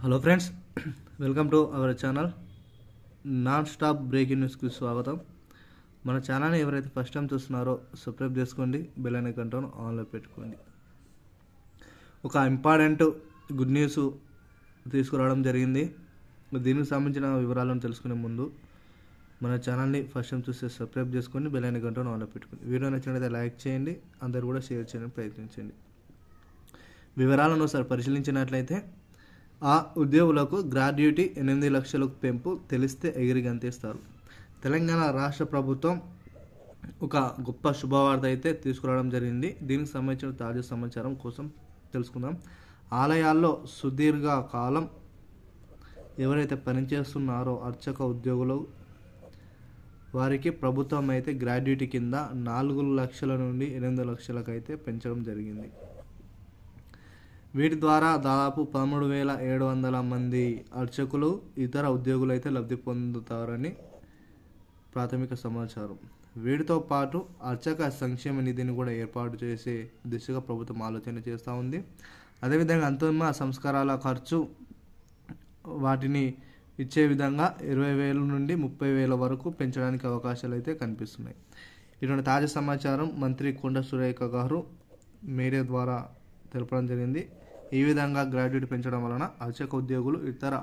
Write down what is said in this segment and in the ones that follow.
Hello friends, welcome to our channel non stop breaking న్యూస్కి స్వాగతం. మన ఛానల్ని ఎవరైతే ఫస్ట్ టైం చూస్తున్నారో సబ్స్క్రైబ్ చేసుకోండి, బెల్ ఐకాన్ ఆన్లో పెట్టుకోండి. ఒక ఇంపార్టెంట్ గుడ్ న్యూస్ తీసుకురావడం జరిగింది. దీనికి సంబంధించిన వివరాలను తెలుసుకునే ముందు మన ఛానల్ని ఫస్ట్ టైం చూస్తే సబ్స్క్రైబ్ చేసుకోండి, బెల్ ఐకాన్ ఆన్లో పెట్టుకోండి. వీడియో నచ్చినట్లయితే లైక్ చేయండి, అందరు కూడా షేర్ చేయడానికి ప్రయత్నించండి. వివరాలను ఒకసారి పరిశీలించినట్లయితే ఆ ఉద్యోగులకు గ్రాడ్యుయేటీ 8 లక్షలకు పెంపు తెలిస్తే ఎగిరి గంతేస్తారు. తెలంగాణ రాష్ట్ర ప్రభుత్వం ఒక గొప్ప శుభవార్త అయితే తీసుకురావడం జరిగింది. దీనికి సంబంధించిన తాజా సమాచారం కోసం తెలుసుకుందాం. ఆలయాల్లో సుదీర్ఘ కాలం ఎవరైతే పనిచేస్తున్నారో అర్చక ఉద్యోగులు వారికి ప్రభుత్వం అయితే గ్రాడ్యుయేటీ కింద 4 లక్షల నుండి 8 లక్షలకు అయితే పెంచడం జరిగింది. వీటి ద్వారా దాదాపు 13,700 మంది అర్చకులు ఇతర ఉద్యోగులు అయితే లబ్ధి పొందుతారని ప్రాథమిక సమాచారం. వీటితో పాటు అర్చక సంక్షేమ నిధిని కూడా ఏర్పాటు చేసే దిశగా ప్రభుత్వం ఆలోచన చేస్తూ ఉంది. అదేవిధంగా అంతిమ సంస్కారాల ఖర్చు వాటిని ఇచ్చే విధంగా 20,000 నుండి 30,000 వరకు పెంచడానికి అవకాశాలు అయితే కనిపిస్తున్నాయి. ఇటువంటి తాజా సమాచారం మంత్రి కొండ సురేఖ గారు మీడియా ద్వారా తెలపడం జరిగింది. ఈ విధంగా గ్రాడ్యుయేట్ పెంచడం వలన అర్చక ఉద్యోగులు ఇతర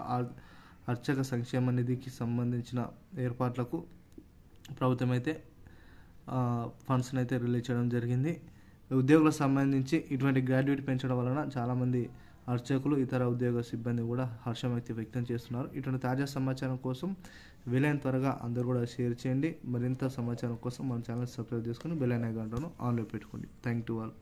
అర్చక సంక్షేమ నిధికి సంబంధించిన ఏర్పాట్లకు ప్రభుత్వం అయితే ఫండ్స్ని అయితే రిలీజ్ చేయడం జరిగింది. ఉద్యోగులకు సంబంధించి ఇటువంటి గ్రాడ్యుయేట్ పెంచడం వలన చాలామంది అర్చకులు ఇతర ఉద్యోగ సిబ్బంది కూడా హర్షం అయితే వ్యక్తం చేస్తున్నారు. ఇటువంటి తాజా సమాచారం కోసం వీలైన త్వరగా అందరూ కూడా షేర్ చేయండి. మరింత సమాచారం కోసం మన ఛానల్ సబ్స్క్రైబ్ చేసుకుని బెల్ ఐకాన్ ఆన్లో పెట్టుకోండి. Thank you all.